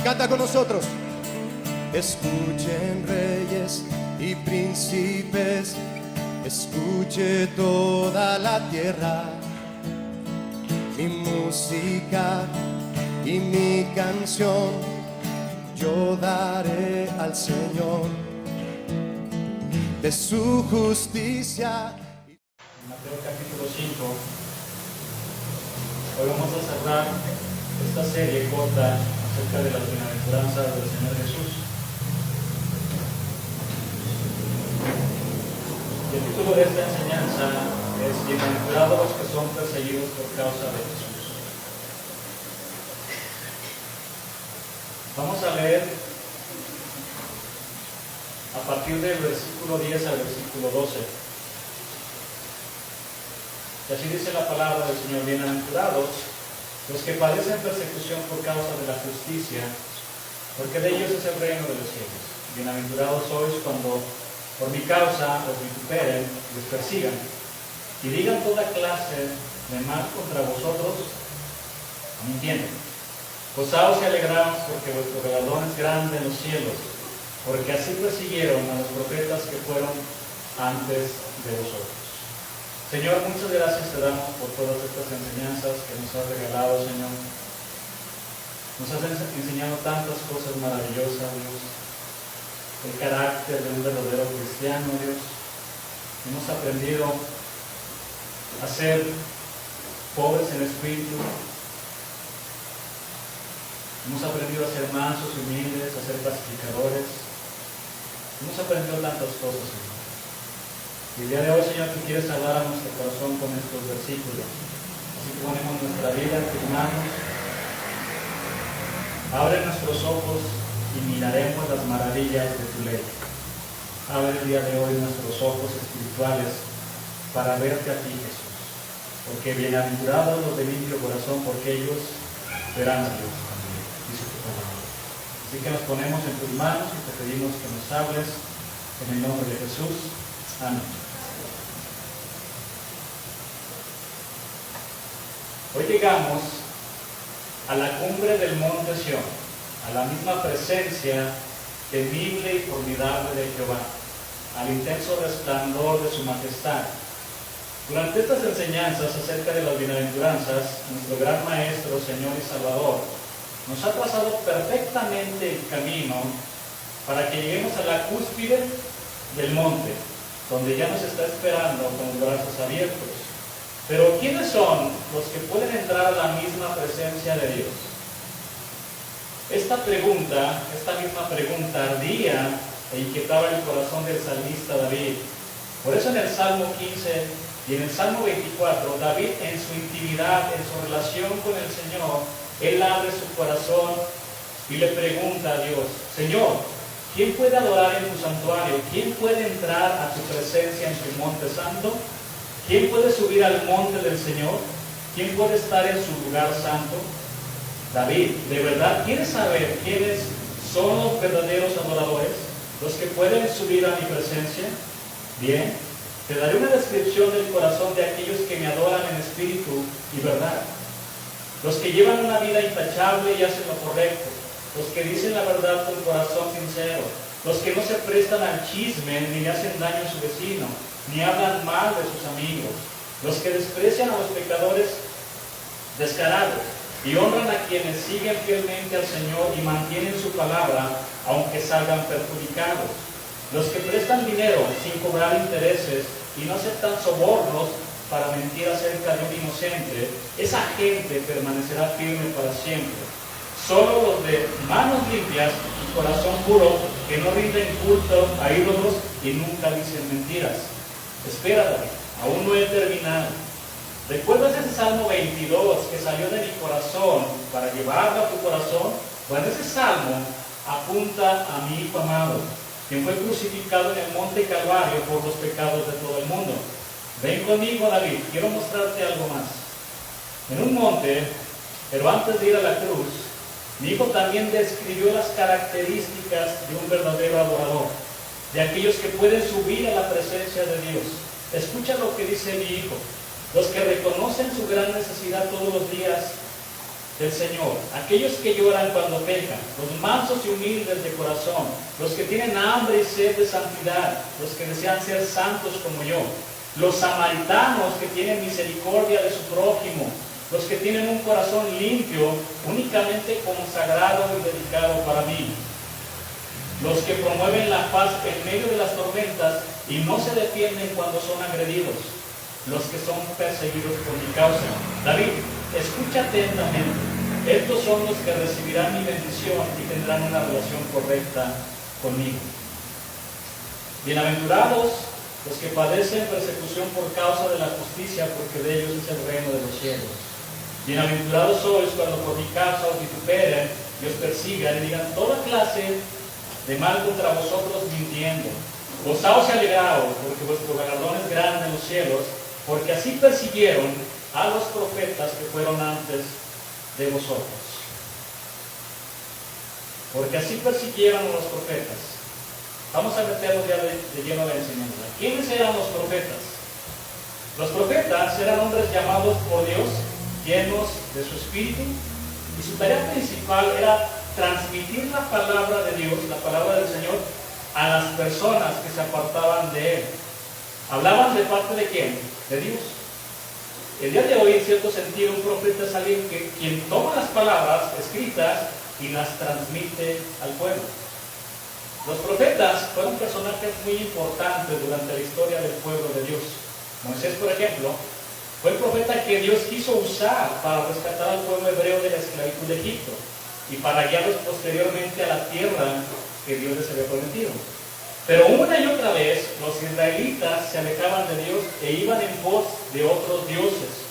Canta con nosotros. Escuchen reyes y príncipes, escuche toda la tierra, mi música y mi canción yo daré al Señor, de su justicia. Mateo capítulo 5. Hoy vamos a cerrar esta serie corta acerca de las bienaventuranzas del Señor Jesús. Y el título de esta enseñanza es Bienaventurados los que son perseguidos por causa de Jesús. Vamos a leer a partir del versículo 10 al versículo 12. Y así dice la palabra del Señor: Bienaventurados los que padecen persecución por causa de la justicia, porque de ellos es el reino de los cielos. Bienaventurados sois cuando por mi causa os vituperen, los persigan, y digan toda clase de mal contra vosotros, mintiendo. Gozaos y alegraos, porque vuestro galardón es grande en los cielos, porque así persiguieron a los profetas que fueron antes de vosotros. Señor, muchas gracias te damos por todas estas enseñanzas que nos has regalado, Señor. Nos has enseñado tantas cosas maravillosas, Dios. El carácter de un verdadero cristiano, Dios. Hemos aprendido a ser pobres en espíritu. Hemos aprendido a ser mansos y humildes, a ser pacificadores. Hemos aprendido tantas cosas, Señor. Y el día de hoy, Señor, tú quieres hablar a nuestro corazón con estos versículos. Así que ponemos nuestra vida en tus manos. Abre nuestros ojos y miraremos las maravillas de tu ley. Abre el día de hoy nuestros ojos espirituales para verte a ti, Jesús. Porque bienaventurados los de limpio corazón, porque ellos verán a Dios, dice tu palabra. Así que nos ponemos en tus manos y te pedimos que nos hables en el nombre de Jesús. Amén. Hoy llegamos a la cumbre del monte Sión, a la misma presencia temible y formidable de Jehová, al intenso resplandor de su majestad. Durante estas enseñanzas acerca de las bienaventuranzas, nuestro gran Maestro, Señor y Salvador, nos ha trazado perfectamente el camino para que lleguemos a la cúspide del monte, donde ya nos está esperando con los brazos abiertos. Pero ¿quiénes son los que pueden entrar a la misma presencia de Dios? Esta misma pregunta ardía e inquietaba el corazón del salmista David. Por eso en el Salmo 15 y en el Salmo 24, David en su intimidad, en su relación con el Señor, él abre su corazón y le pregunta a Dios: Señor, ¿quién puede adorar en tu santuario? ¿Quién puede entrar a tu presencia en tu monte santo? ¿Quién puede subir al monte del Señor? ¿Quién puede estar en su lugar santo? David, ¿de verdad quieres saber quiénes son los verdaderos adoradores? ¿Los que pueden subir a mi presencia? Bien, te daré una descripción del corazón de aquellos que me adoran en espíritu y verdad. Los que llevan una vida intachable y hacen lo correcto. Los que dicen la verdad con corazón sincero, los que no se prestan al chisme ni le hacen daño a su vecino, ni hablan mal de sus amigos, los que desprecian a los pecadores descarados y honran a quienes siguen fielmente al Señor y mantienen su palabra aunque salgan perjudicados, los que prestan dinero sin cobrar intereses y no aceptan sobornos para mentir acerca de un inocente. Esa gente permanecerá firme para siempre. Solo los de manos limpias y corazón puro, que no rinden culto a ídolos y nunca dicen mentiras. Espera, David, aún no he terminado. ¿Recuerdas ese Salmo 22 que salió de mi corazón para llevarlo a tu corazón? Bueno, ese Salmo apunta a mi Hijo amado, quien fue crucificado en el monte Calvario por los pecados de todo el mundo. Ven conmigo, David, quiero mostrarte algo más. En un monte, pero antes de ir a la cruz, mi hijo también describió las características de un verdadero adorador, de aquellos que pueden subir a la presencia de Dios. Escucha lo que dice mi hijo: los que reconocen su gran necesidad todos los días del Señor, aquellos que lloran cuando pecan, los mansos y humildes de corazón, los que tienen hambre y sed de santidad, los que desean ser santos como yo, los samaritanos que tienen misericordia de su prójimo, los que tienen un corazón limpio, únicamente consagrado y dedicado para mí, los que promueven la paz en medio de las tormentas y no se defienden cuando son agredidos, los que son perseguidos por mi causa. David, escucha atentamente. Estos son los que recibirán mi bendición y tendrán una relación correcta conmigo. Bienaventurados los que padecen persecución por causa de la justicia, porque de ellos es el reino de los cielos. Bienaventurados sois cuando por mi causa os vituperen y os persigan y digan toda clase de mal contra vosotros mintiendo. Gozaos y alegraos, porque vuestro galardón es grande en los cielos, porque así persiguieron a los profetas que fueron antes de vosotros. Porque así persiguieron a los profetas. Vamos a meternos ya de lleno a la enseñanza. ¿Quiénes eran los profetas? Los profetas eran hombres llamados por Dios, llenos de su espíritu, y su tarea principal era transmitir la palabra de Dios, la palabra del Señor, a las personas que se apartaban de Él. ¿Hablaban de parte de quién? De Dios. El día de hoy, en cierto sentido, un profeta es alguien quien toma las palabras escritas y las transmite al pueblo. Los profetas fueron personajes muy importantes durante la historia del pueblo de Dios. Moisés, por ejemplo, fue el profeta que Dios quiso usar para rescatar al pueblo hebreo de la esclavitud de Egipto y para guiarlos posteriormente a la tierra que Dios les había prometido. Pero una y otra vez los israelitas se alejaban de Dios e iban en pos de otros dioses.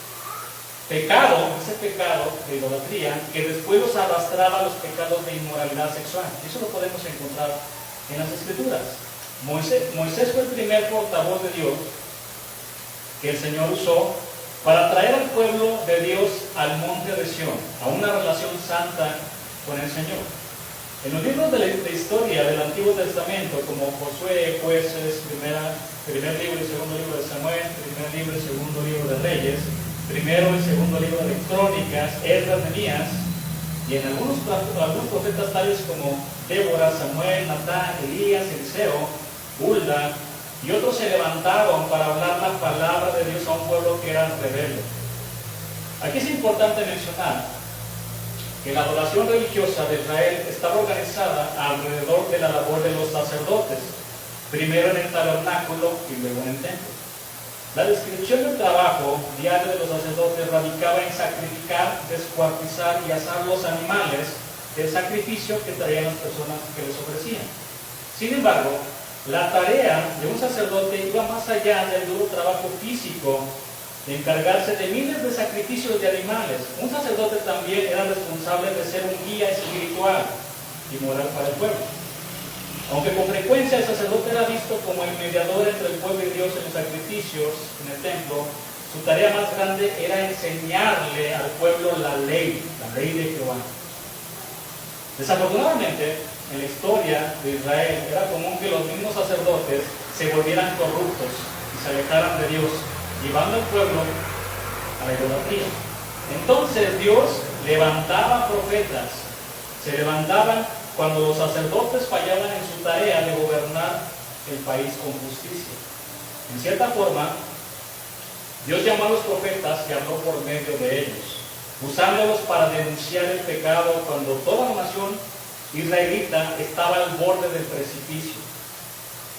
Ese pecado de idolatría, que después los arrastraba a los pecados de inmoralidad sexual. Eso lo podemos encontrar en las Escrituras. Moisés fue el primer portavoz de Dios que el Señor usó para traer al pueblo de Dios al monte de Sión, a una relación santa con el Señor. En los libros de historia del Antiguo Testamento, como Josué, Jueces, primer libro y segundo libro de Samuel, primer libro y segundo libro de Reyes, primero y segundo libro de Crónicas, Esdras, Nehemías, y en algunos profetas tales como Débora, Samuel, Natán, Elías, Eliseo, Hulda, y otros se levantaron para hablar la palabra de Dios a un pueblo que era rebelde. Aquí es importante mencionar que la adoración religiosa de Israel estaba organizada alrededor de la labor de los sacerdotes, primero en el tabernáculo y luego en el templo. La descripción del trabajo diario de los sacerdotes radicaba en sacrificar, descuartizar y asar los animales del sacrificio que traían las personas que les ofrecían. Sin embargo, la tarea de un sacerdote iba más allá del duro trabajo físico de encargarse de miles de sacrificios de animales. Un sacerdote también era responsable de ser un guía espiritual y moral para el pueblo. Aunque con frecuencia el sacerdote era visto como el mediador entre el pueblo y Dios en los sacrificios en el templo, su tarea más grande era enseñarle al pueblo la ley de Jehová. Desafortunadamente, en la historia de Israel era común que los mismos sacerdotes se volvieran corruptos y se alejaran de Dios, llevando al pueblo a la idolatría. Entonces Dios levantaba profetas, se levantaban cuando los sacerdotes fallaban en su tarea de gobernar el país con justicia. En cierta forma, Dios llamó a los profetas y habló por medio de ellos, usándolos para denunciar el pecado cuando toda la nación israelita estaba al borde del precipicio.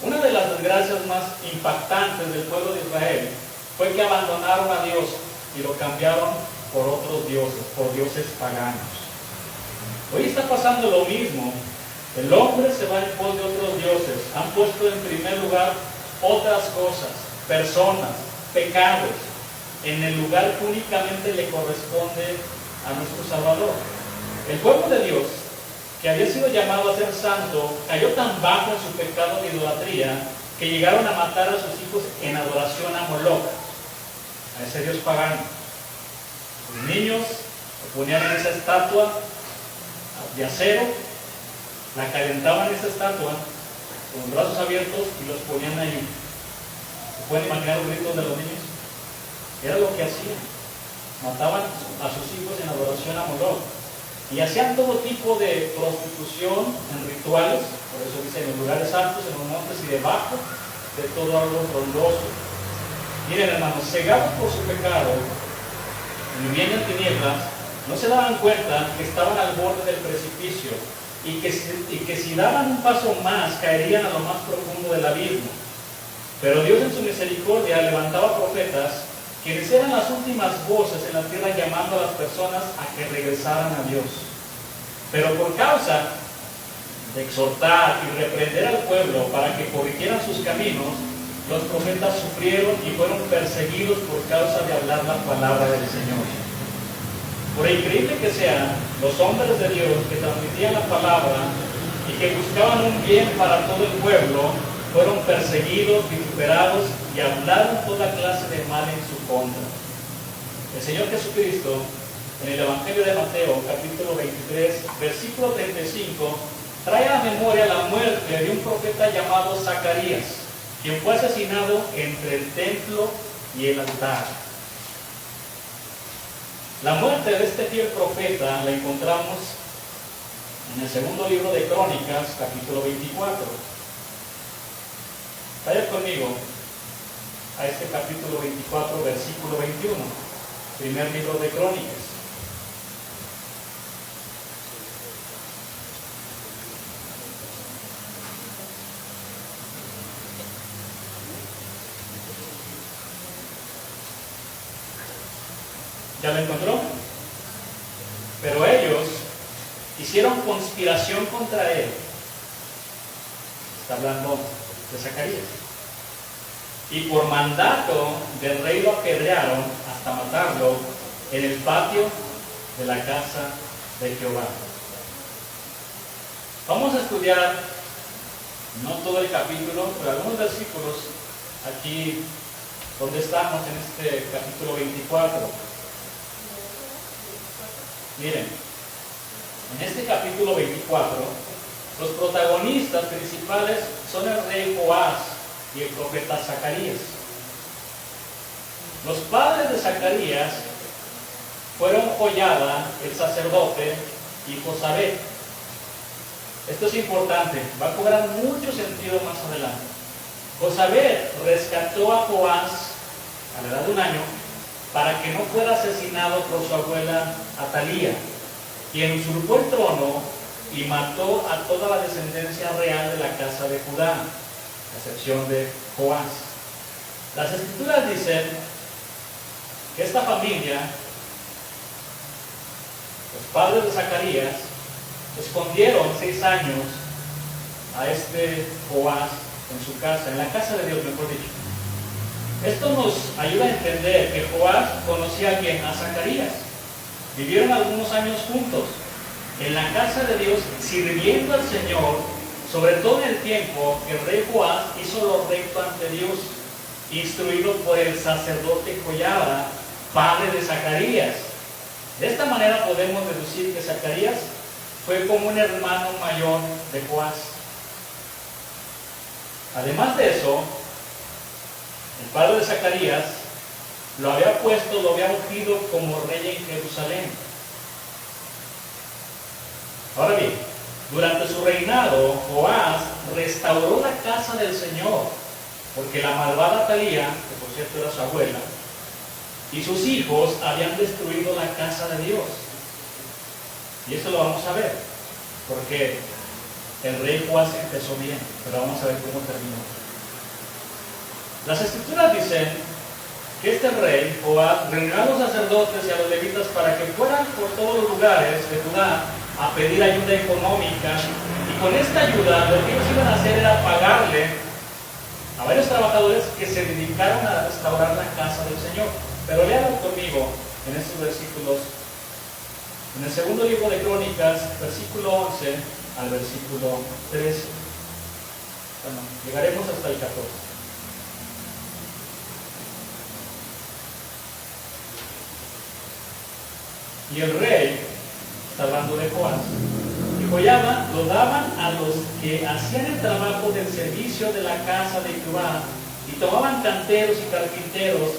Una de las desgracias más impactantes del pueblo de Israel fue que abandonaron a Dios y lo cambiaron por otros dioses, por dioses paganos. Hoy está pasando lo mismo. El hombre se va en pos de otros dioses. Han puesto en primer lugar otras cosas, personas, pecados, en el lugar que únicamente le corresponde a nuestro Salvador. El pueblo de Dios, que había sido llamado a ser santo, cayó tan bajo en su pecado de idolatría que llegaron a matar a sus hijos en adoración a Moloch, a ese dios pagano. Los niños lo ponían en esa estatua de acero, la calentaban en esa estatua con los brazos abiertos y los ponían ahí. ¿Se pueden imaginar los gritos de los niños? Era lo que hacían. mataban a sus hijos en adoración a Moloch. Y hacían todo tipo de prostitución en rituales, por eso dice en los lugares altos, en los montes y debajo de todo árbol frondoso. Miren, hermanos, cegados por su pecado, viviendo en tinieblas, no se daban cuenta que estaban al borde del precipicio y que si daban un paso más caerían a lo más profundo del abismo. Pero Dios en su misericordia levantaba profetas quienes eran las últimas voces en la tierra llamando a las personas a que regresaran a Dios. Pero por causa de exhortar y reprender al pueblo para que corrigieran sus caminos, los profetas sufrieron y fueron perseguidos por causa de hablar la palabra del Señor. Por increíble que sean, los hombres de Dios que transmitían la palabra y que buscaban un bien para todo el pueblo, fueron perseguidos, vituperados y hablaron toda clase de mal en su contra. El Señor Jesucristo, en el Evangelio de Mateo, capítulo 23, versículo 35, trae a la memoria la muerte de un profeta llamado Zacarías, quien fue asesinado entre el templo y el altar. La muerte de este fiel profeta la encontramos en el segundo libro de Crónicas, capítulo 24. Vaya conmigo a este capítulo 24, versículo 21, primer libro de Crónicas. ¿Ya lo encontró? Pero ellos hicieron conspiración contra él. Está hablando de Zacarías. Y por mandato del rey lo apedrearon hasta matarlo en el patio de la casa de Jehová. Vamos a estudiar, no todo el capítulo, pero algunos versículos aquí donde estamos en este capítulo 24. Miren, en este capítulo 24, los protagonistas principales son el rey Joás y el profeta Zacarías. Los padres de Zacarías fueron Joiada, el sacerdote, y Josabet. Esto es importante, va a cobrar mucho sentido más adelante. Josabet rescató a Joás a la edad de 1 año para que no fuera asesinado por su abuela Atalía, quien usurpó el trono y mató a toda la descendencia real de la casa de Judá, a excepción de Joás. Las escrituras dicen que esta familia, los padres de Zacarías, escondieron 6 años a este Joás en su casa, en la casa de Dios, mejor dicho. Esto nos ayuda a entender que Joás conocía bien a Zacarías. Vivieron algunos años juntos en la casa de Dios, sirviendo al Señor, sobre todo en el tiempo que el rey Joás hizo lo recto ante Dios, instruido por el sacerdote Joiada, padre de Zacarías. De esta manera podemos deducir que Zacarías fue como un hermano mayor de Joás. Además de eso, el padre de Zacarías lo había ungido como rey en Jerusalén. Ahora bien, durante su reinado, Joás restauró la casa del Señor, porque la malvada Atalía, que por cierto era su abuela, y sus hijos habían destruido la casa de Dios. Y esto lo vamos a ver, porque el rey Joás empezó bien, pero vamos a ver cómo terminó. Las escrituras dicen que este rey, Joás, reunió a los sacerdotes y a los levitas para que fueran por todos los lugares de Judá a pedir ayuda económica, y con esta ayuda lo que ellos iban a hacer era pagarle a varios trabajadores que se dedicaron a restaurar la casa del Señor. Pero léanlo conmigo en estos versículos, en el segundo libro de Crónicas, versículo 11 al versículo 13. Bueno, llegaremos hasta el 14. Y el rey, está hablando de Joás, y Joiada lo daban a los que hacían el trabajo del servicio de la casa de Jehová, y tomaban canteros y carpinteros,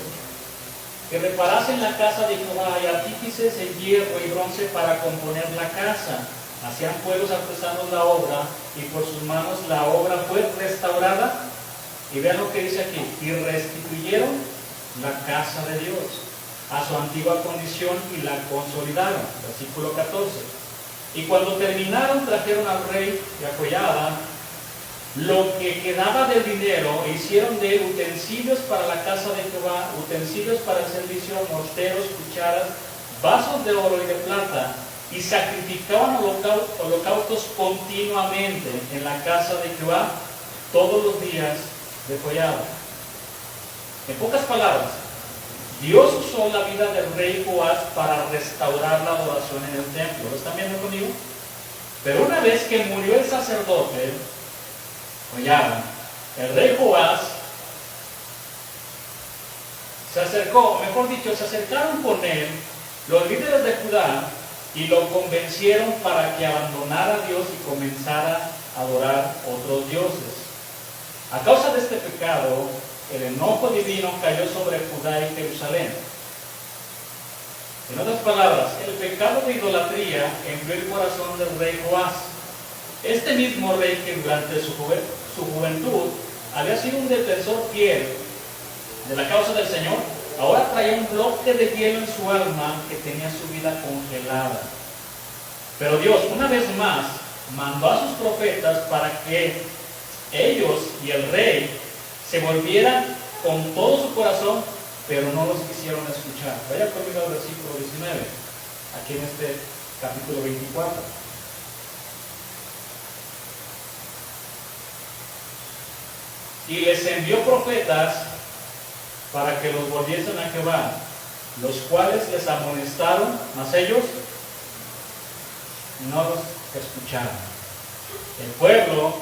que reparasen la casa de Jehová, y artífices en hierro y bronce para componer la casa. Hacían pueblos artesanos la obra, y por sus manos la obra fue restaurada. Y vean lo que dice aquí: y restituyeron la casa de Dios a su antigua condición y la consolidaron. Versículo 14. Y cuando terminaron, trajeron al rey Jehoiada lo que quedaba del dinero, e hicieron de él utensilios para la casa de Jehová, utensilios para el servicio, morteros, cucharas, vasos de oro y de plata, y sacrificaban holocaustos continuamente en la casa de Jehová todos los días de Jehoiada. En pocas palabras, Dios usó la vida del rey Joás para restaurar la adoración en el templo. ¿Lo están viendo conmigo? Pero una vez que murió el sacerdote Jehoiada, el rey Joás se acercó, mejor dicho, se acercaron con él los líderes de Judá y lo convencieron para que abandonara a Dios y comenzara a adorar otros dioses. A causa de este pecado, el enojo divino cayó sobre Judá y Jerusalén. En otras palabras, el pecado de idolatría envió el corazón del rey Joás. Este mismo rey, que durante su juventud había sido un defensor fiel de la causa del Señor, ahora traía un bloque de hielo en su alma que tenía su vida congelada. Pero Dios, una vez más, mandó a sus profetas para que ellos y el rey se volvieran con todo su corazón, pero no los quisieron escuchar. Vaya conmigo al versículo 19, aquí en este capítulo 24. Y les envió profetas para que los volviesen a Jehová, los cuales les amonestaron, mas ellos no los escucharon. El pueblo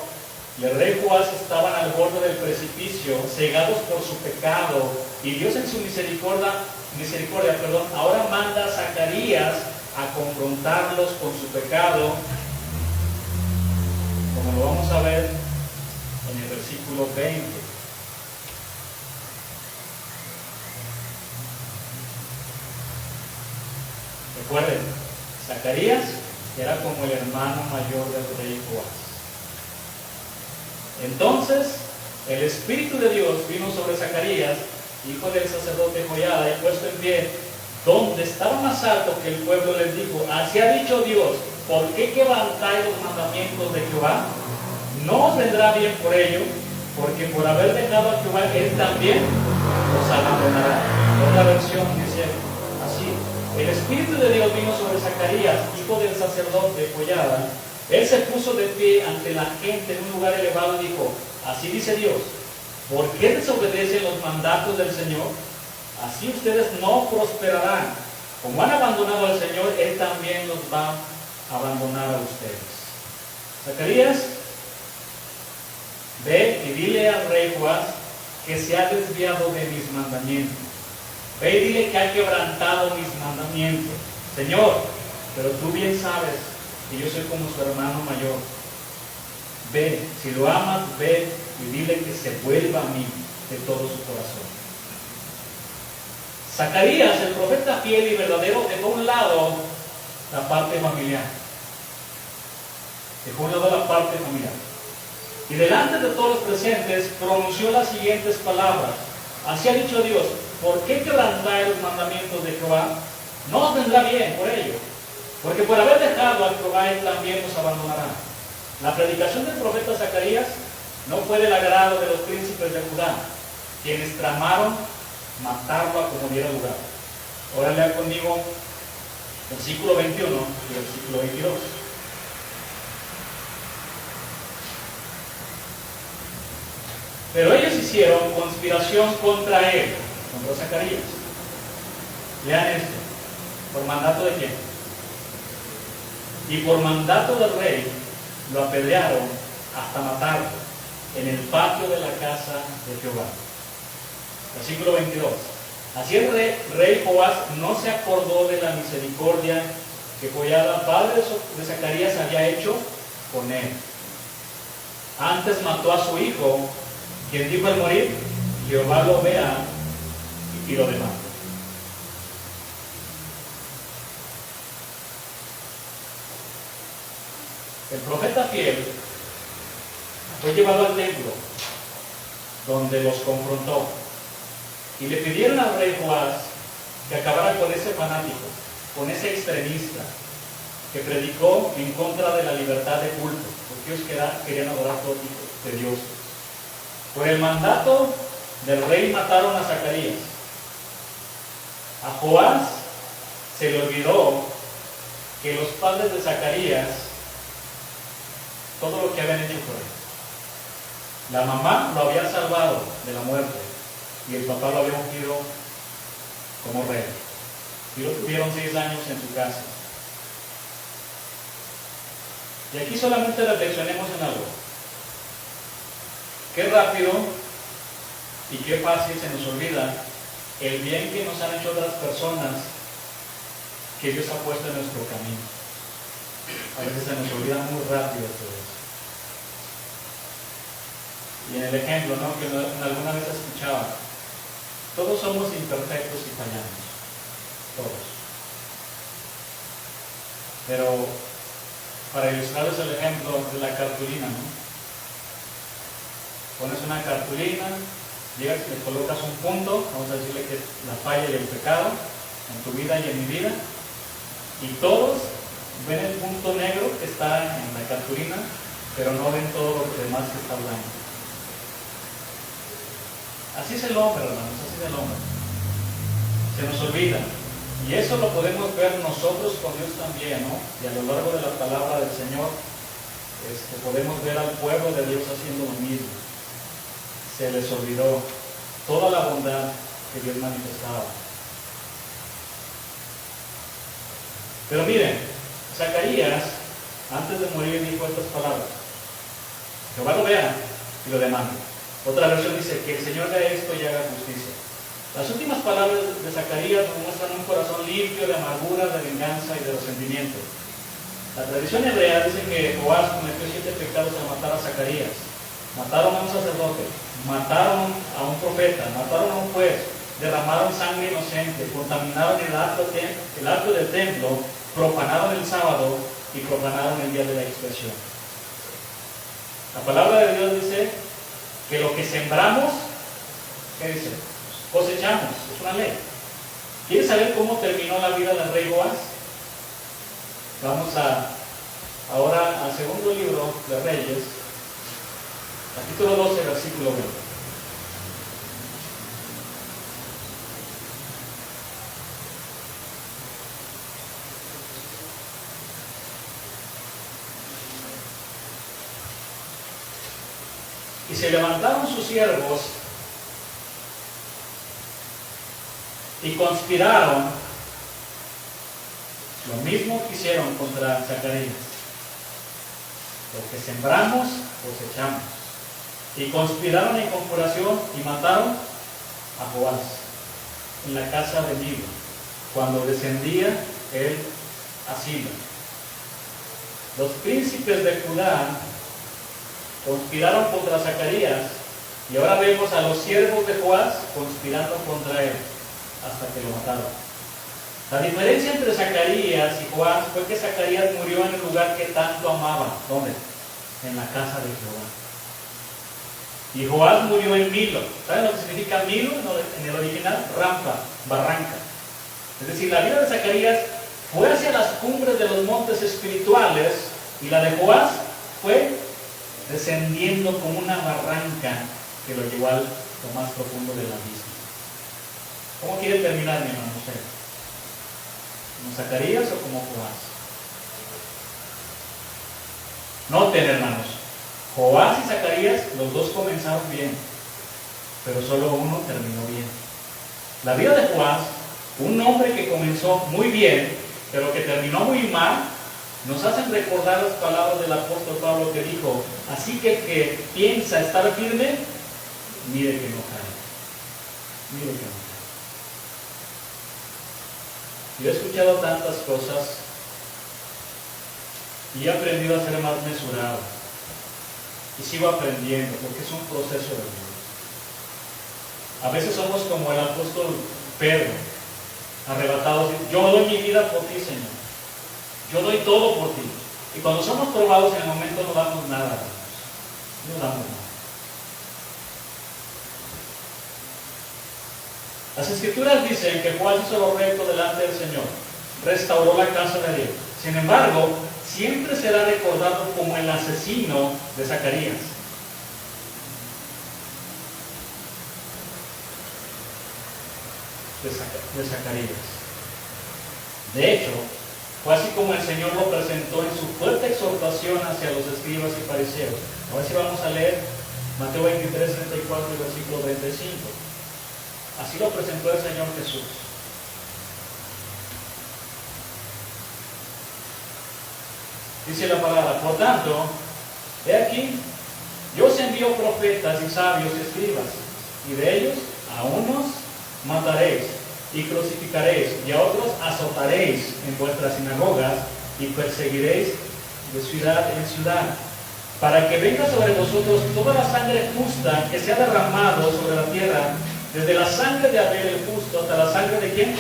y el rey Joás estaban al borde del precipicio, cegados por su pecado, y Dios en su misericordia, ahora manda a Zacarías a confrontarlos con su pecado, como lo vamos a ver en el versículo 20. Recuerden, Zacarías era como el hermano mayor del rey Joás. Entonces, el Espíritu de Dios vino sobre Zacarías, hijo del sacerdote Jehoiada, y puesto en pie, donde estaba más alto que el pueblo, les dijo: así ha dicho Dios, ¿por qué quebrantáis los mandamientos de Jehová? No os vendrá bien por ello, porque por haber dejado a Jehová, él también os abandonará. Otra versión dice así: el Espíritu de Dios vino sobre Zacarías, hijo del sacerdote Jehoiada. Él se puso de pie ante la gente en un lugar elevado y dijo: así dice Dios, ¿por qué desobedecen los mandatos del Señor? Así ustedes no prosperarán. Como han abandonado al Señor, Él también los va a abandonar a ustedes. Zacarías, ve y dile al rey Joás que se ha desviado de mis mandamientos. Ve y dile que ha quebrantado mis mandamientos. Señor, pero tú bien sabes que yo soy como su hermano mayor. Ve, si lo amas, ve y dile que se vuelva a mí de todo su corazón. Zacarías, el profeta fiel y verdadero, dejó a un lado la parte familiar. Dejó a un lado la parte familiar. Y delante de todos los presentes pronunció las siguientes palabras: así ha dicho Dios, ¿por qué quebrantáis los mandamientos de Jehová? No os vendrá bien por ello, porque por haber dejado a Jehová, él también nos abandonará. La predicación del profeta Zacarías no fue del agrado de los príncipes de Judá, quienes tramaron matarlo a como diera lugar. Ahora lea conmigo versículo 21 y versículo 22. Pero ellos hicieron conspiración contra él, contra Zacarías. Lean esto. ¿Por mandato de quién? Y por mandato del rey lo apedrearon hasta matarlo en el patio de la casa de Jehová. Versículo 22. Así el rey Joás no se acordó de la misericordia que Jehoiada, padre de Zacarías, había hecho con él. Antes mató a su hijo, quien dijo al morir: Jehová lo vea y lo demanda. El profeta fiel fue llevado al templo, donde los confrontó, y le pidieron al rey Joás que acabara con ese fanático, con ese extremista, que predicó en contra de la libertad de culto, porque ellos querían adorar todo tipo de dioses. Por el mandato del rey mataron a Zacarías. A Joás se le olvidó que los padres de Zacarías, todo lo que habían hecho por él. La mamá lo había salvado de la muerte y el papá lo había ungido como rey. Y lo tuvieron 6 años en su casa. Y aquí solamente reflexionemos en algo. Qué rápido y qué fácil se nos olvida el bien que nos han hecho otras personas que Dios ha puesto en nuestro camino. A veces se nos olvida muy rápido todo eso. Y en el ejemplo, ¿no?, que alguna vez escuchaba, todos somos imperfectos y fallamos. Todos. Pero para ilustrarles el ejemplo de la cartulina, ¿no? Pones una cartulina, llegas y le colocas un punto, vamos a decirle que es la falla y el pecado en tu vida y en mi vida, y todos ven el punto negro que está en la cartulina, pero no ven todo lo demás que está blanco. Así es el hombre, hermanos, así es el hombre. Se nos olvida. Y eso lo podemos ver nosotros con Dios también, ¿no? Y a lo largo de la palabra del Señor, podemos ver al pueblo de Dios haciendo lo mismo. Se les olvidó toda la bondad que Dios manifestaba. Pero miren, Zacarías, antes de morir, dijo estas palabras: Jehová lo vea y lo demande. Otra versión dice que el Señor vea esto y haga justicia. Las últimas palabras de Zacarías nos muestran un corazón limpio de amargura, de venganza y de resentimiento. La tradición hebrea dice que Joás cometió 7 pecados al matar a Zacarías. Mataron a un sacerdote, mataron a un profeta, mataron a un juez, derramaron sangre inocente, contaminaron el atrio del templo, profanaron el sábado y profanaron el día de la expiación. La palabra de Dios dice que lo que sembramos, ¿qué dice? Cosechamos, es una ley. ¿Quieres saber cómo terminó la vida del rey Joás? Vamos ahora al segundo libro de Reyes, capítulo 12, versículo 20. Y se levantaron sus siervos y conspiraron lo mismo que hicieron contra Zacarías. Lo que sembramos, cosechamos. Y conspiraron en conjuración y mataron a Joás en la casa de Milo, cuando descendía él a Silo. Los príncipes de Judá conspiraron contra Zacarías, y ahora vemos a los siervos de Joás conspirando contra él hasta que lo mataron. La diferencia entre Zacarías y Joás fue que Zacarías murió en el lugar que tanto amaba. ¿Dónde? En la casa de Jehová. Y Joás murió en Milo. ¿Saben lo que significa Milo en el original? Rampa, barranca. Es decir, la vida de Zacarías fue hacia las cumbres de los montes espirituales, y la de Joás fue descendiendo como una barranca que lo llevó a lo más profundo del abismo. ¿Cómo quiere terminar, mi hermano? ¿Usted? ¿Como Zacarías o como Joás? Noten, hermanos, Joás y Zacarías, los dos comenzaron bien, pero solo uno terminó bien. La vida de Joás, un hombre que comenzó muy bien, pero que terminó muy mal, nos hacen recordar las palabras del apóstol Pablo, que dijo: así que el que piensa estar firme, mire que no cae. Mire que no cae. Yo he escuchado tantas cosas y he aprendido a ser más mesurado. Y sigo aprendiendo, porque es un proceso de vida. A veces somos como el apóstol Pedro, arrebatados. Yo doy mi vida por ti, Señor. Yo doy todo por ti. Y cuando somos probados en el momento no damos nada. No damos nada. Las Escrituras dicen que Joás hizo lo recto delante del Señor, restauró la casa de Dios. Sin embargo, siempre será recordado como el asesino de Zacarías. De Zacarías. De hecho, fue así como el Señor lo presentó en su fuerte exhortación hacia los escribas y fariseos. Ahora sí vamos a leer Mateo 23, 34 y versículo 35. Así lo presentó el Señor Jesús. Dice la palabra: por tanto, he aquí, yo os envío profetas y sabios y escribas, y de ellos a unos mataréis y crucificaréis, y a otros azotaréis en vuestras sinagogas y perseguiréis de ciudad en ciudad, para que venga sobre vosotros toda la sangre justa que se ha derramado sobre la tierra, desde la sangre de Abel el justo hasta la sangre de ¿quién?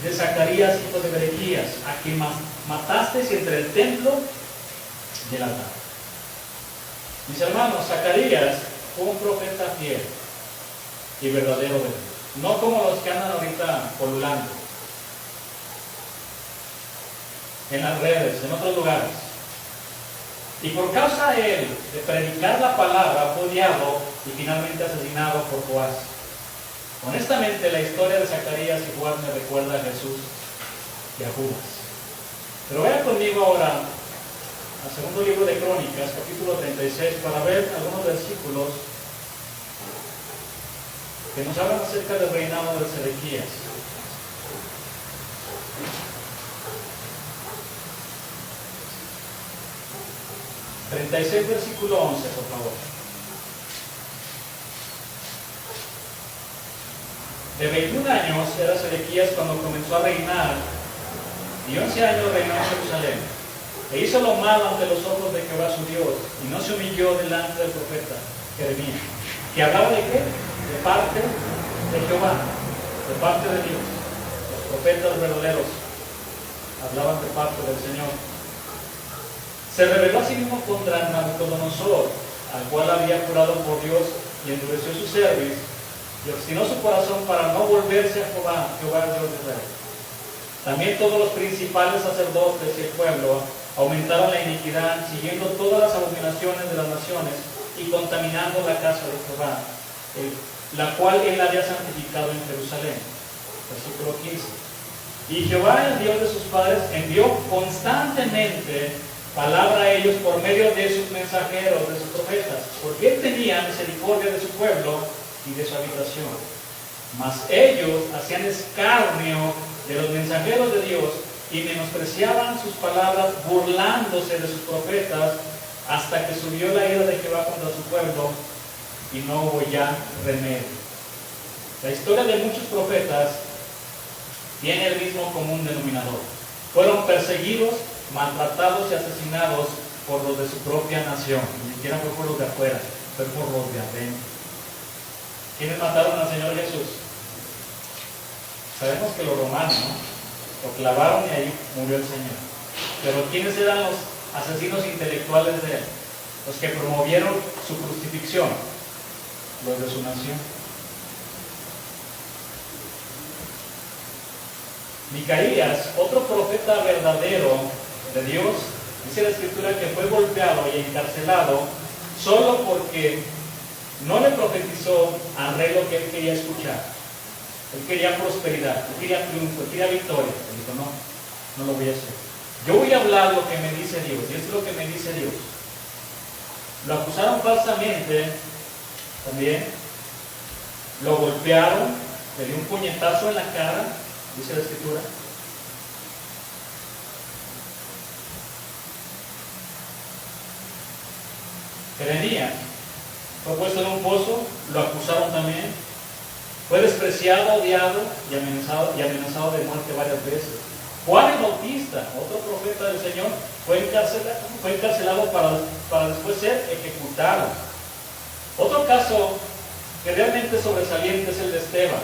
De Zacarías, hijo de Berequías, a quien matasteis entre el templo y el altar. Mis hermanos, Zacarías fue un profeta fiel y verdadero de Dios, no como los que andan ahorita polulando en las redes, en otros lugares. Y por causa de él, de predicar la palabra, fue odiado y finalmente asesinado por Joás. Honestamente, la historia de Zacarías y Joás me recuerda a Jesús y a Judas. Pero vean conmigo ahora al segundo libro de Crónicas, capítulo 36, para ver algunos versículos que nos hablan acerca del reinado de Sedequías. Versículo 11, por favor. De 21 años era Sedequías cuando comenzó a reinar, y 11 años reinó en Jerusalén. E hizo lo malo ante los ojos de Jehová su Dios, y no se humilló delante del profeta Jeremías, que hablaba de qué? De parte de Jehová, de parte de Dios. Los profetas verdaderos hablaban de parte del Señor. Se rebeló a sí mismo contra Nabucodonosor, al cual había jurado por Dios, y endureció su cerviz, y obstinó su corazón para no volverse a Jehová, Dios de Israel. También todos los principales sacerdotes y el pueblo aumentaron la iniquidad, siguiendo todas las abominaciones de las naciones y contaminando la casa de Jehová, la cual él había santificado en Jerusalén. Versículo 15. Y Jehová, el Dios de sus padres, envió constantemente palabra a ellos por medio de sus mensajeros, de sus profetas, porque él tenía misericordia de su pueblo y de su habitación. Mas ellos hacían escarnio de los mensajeros de Dios y menospreciaban sus palabras, burlándose de sus profetas, hasta que subió la ira de Jehová contra su pueblo y no hubo ya remedio. La historia de muchos profetas tiene el mismo común denominador. Fueron perseguidos, maltratados y asesinados por los de su propia nación. Ni siquiera fue por los de afuera, fue por los de adentro. ¿Quiénes mataron al Señor Jesús? Sabemos que los romanos, ¿no? Lo clavaron y ahí murió el Señor. Pero ¿quiénes eran los asesinos intelectuales de él? Los que promovieron su crucifixión, los de su nación. Micaías, otro profeta verdadero de Dios, dice la Escritura que fue golpeado y encarcelado solo porque no le profetizó al rey lo que él quería escuchar. Él quería prosperidad, él quería triunfo, él quería victoria. Él dijo, no lo voy a hacer. Yo voy a hablar lo que me dice Dios, y esto es lo que me dice Dios. Lo acusaron falsamente también, lo golpearon, le dio un puñetazo en la cara, dice la Escritura. Jeremías fue puesto en un pozo, lo acusaron también. Fue despreciado, odiado y amenazado de muerte varias veces. Juan el Bautista, otro profeta del Señor, fue encarcelado para después ser ejecutado. Otro caso que realmente es sobresaliente es el de Esteban,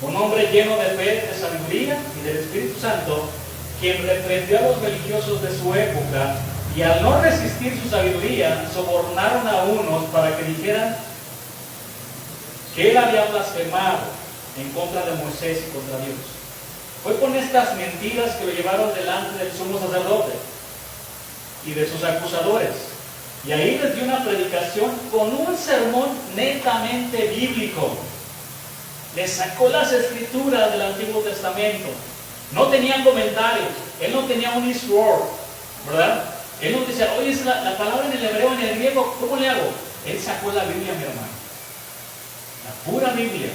un hombre lleno de fe, de sabiduría y del Espíritu Santo, quien reprendió a los religiosos de su época Y al no resistir su sabiduría, sobornaron a unos para que dijeran que él había blasfemado en contra de Moisés y contra Dios. Fue con estas mentiras que lo llevaron delante del sumo sacerdote y de sus acusadores. Y ahí les dio una predicación con un sermón netamente bíblico. Les sacó las escrituras del Antiguo Testamento. No tenían comentarios. Él no tenía un East Word, ¿verdad? Él no decía, oye, es la palabra en el hebreo, en el griego, ¿cómo le hago? Él sacó la Biblia, mi hermano. La pura Biblia.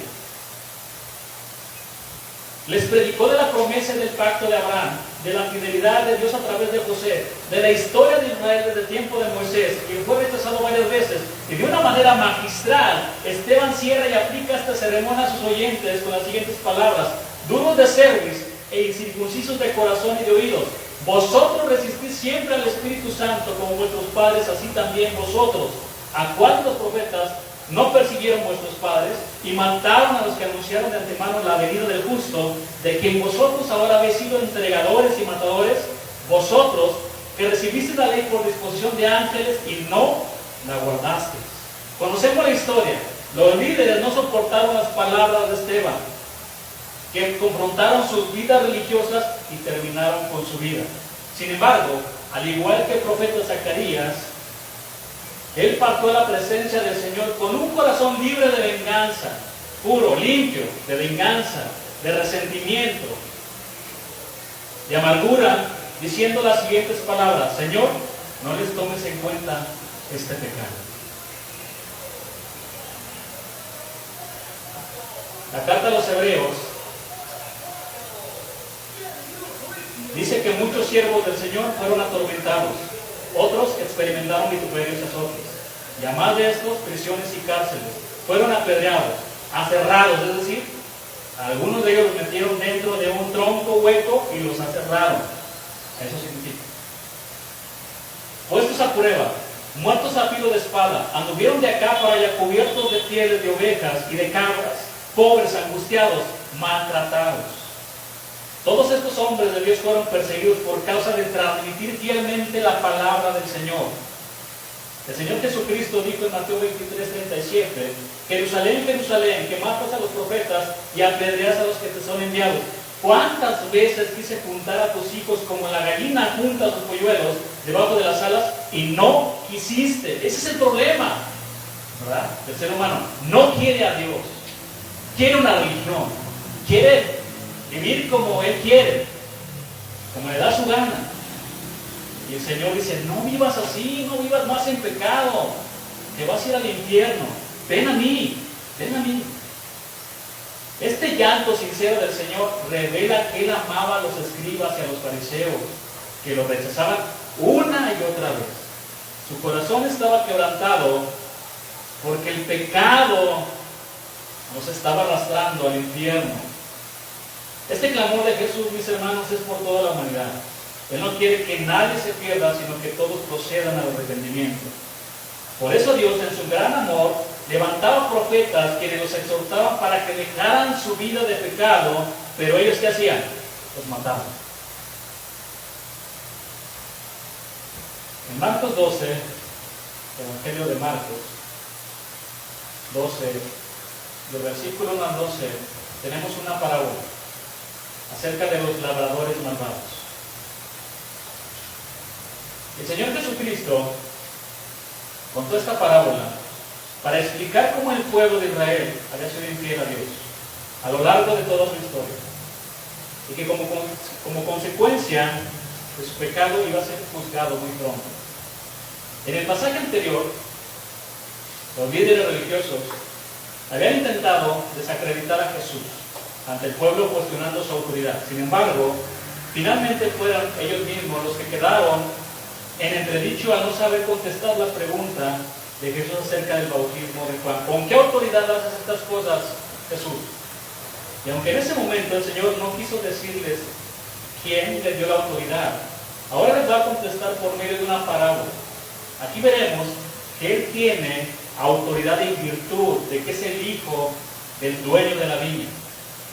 Les predicó de la promesa del pacto de Abraham, de la fidelidad de Dios a través de José, de la historia de Israel desde el tiempo de Moisés, que fue rechazado varias veces. Y de una manera magistral, Esteban cierra y aplica esta ceremonia a sus oyentes con las siguientes palabras: duros de cerviz e incircuncisos de corazón y de oídos, vosotros resistís siempre al Espíritu Santo como vuestros padres, así también vosotros. ¿A cuántos profetas no persiguieron vuestros padres y mataron a los que anunciaron de antemano la venida del justo, de quien vosotros ahora habéis sido entregadores y matadores? Vosotros que recibisteis la ley por disposición de ángeles y no la guardasteis. Conocemos la historia. Los líderes no soportaron las palabras de Esteban, que confrontaron sus vidas religiosas y terminaron con su vida. Sin embargo, al igual que el profeta Zacarías, él partió a la presencia del Señor con un corazón libre de venganza, puro, limpio, de venganza, de resentimiento, de amargura, diciendo las siguientes palabras: Señor, no les tomes en cuenta este pecado. La carta a los Hebreos dice que muchos siervos del Señor fueron atormentados, otros experimentaron vituperios y azotes, y además de estos, prisiones y cárceles. Fueron apedreados, aserrados, es decir, algunos de ellos los metieron dentro de un tronco hueco y los aserraron. Eso significa. Puestos a prueba, muertos a filo de espada, anduvieron de acá para allá cubiertos de pieles de ovejas y de cabras, pobres, angustiados, maltratados. Todos estos hombres de Dios fueron perseguidos por causa de transmitir fielmente la palabra del Señor. El Señor Jesucristo dijo en Mateo 23:37, Jerusalén, Jerusalén, que matas a los profetas y apedreas a los que te son enviados. ¿Cuántas veces quise juntar a tus hijos como la gallina junta a sus polluelos debajo de las alas y no quisiste? Ese es el problema, ¿verdad? El ser humano no quiere a Dios, quiere una religión, quiere vivir como Él quiere, como le da su gana. Y el Señor dice, no vivas así, no vivas más en pecado, te vas a ir al infierno, ven a mí, ven a mí. Este llanto sincero del Señor revela que Él amaba a los escribas y a los fariseos, que lo rechazaban una y otra vez. Su corazón estaba quebrantado porque el pecado nos estaba arrastrando al infierno. Este clamor de Jesús, mis hermanos, es por toda la humanidad. Él no quiere que nadie se pierda, sino que todos procedan al arrepentimiento. Por eso Dios, en su gran amor, levantaba profetas quienes los exhortaban para que dejaran su vida de pecado, pero ellos ¿qué hacían? Los mataban. En Marcos 12, Evangelio de Marcos 12, del versículo 1 al 12, tenemos una parábola acerca de los labradores malvados. El Señor Jesucristo contó esta parábola para explicar cómo el pueblo de Israel había sido infiel a Dios a lo largo de toda su historia, y que como consecuencia de su pecado iba a ser juzgado muy pronto. En el pasaje anterior, los líderes religiosos habían intentado desacreditar a Jesús ante el pueblo, cuestionando su autoridad. Sin embargo, finalmente fueron ellos mismos los que quedaron en entredicho al no saber contestar la pregunta de Jesús acerca del bautismo de Juan. ¿Con qué autoridad haces estas cosas, Jesús? Y aunque en ese momento el Señor no quiso decirles quién les dio la autoridad, ahora les va a contestar por medio de una parábola. Aquí veremos que Él tiene autoridad en virtud de que es el hijo del dueño de la viña,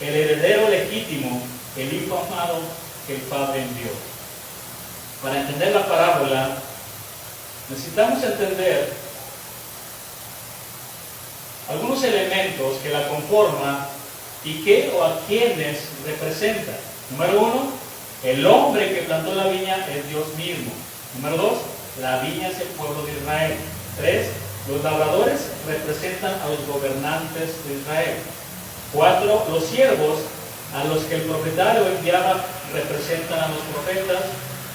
el heredero legítimo, el hijo amado que el Padre envió. Para entender la parábola, necesitamos entender algunos elementos que la conforman y qué o a quiénes representa. Número 1, el hombre que plantó la viña es Dios mismo. Número 2, la viña es el pueblo de Israel. 3, los labradores representan a los gobernantes de Israel. 4, los siervos a los que el propietario enviaba representan a los profetas.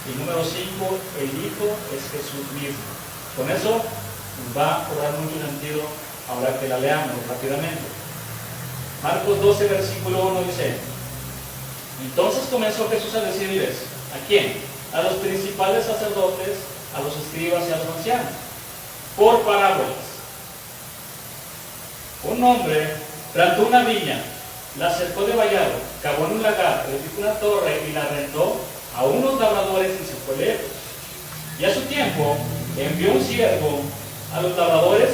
Y número 5, el Hijo es Jesús mismo. Con eso nos va a cobrar mucho sentido ahora que la leamos rápidamente. Marcos 12, versículo 1 dice: entonces comenzó Jesús a decirles, ¿a quién? A los principales sacerdotes, a los escribas y a los ancianos, por parábolas. Un hombre plantó una viña, la cercó de vallado, cavó en un lagar, edificó una torre y la arrendó a unos labradores y se fue lejos. Y a su tiempo envió un siervo a los labradores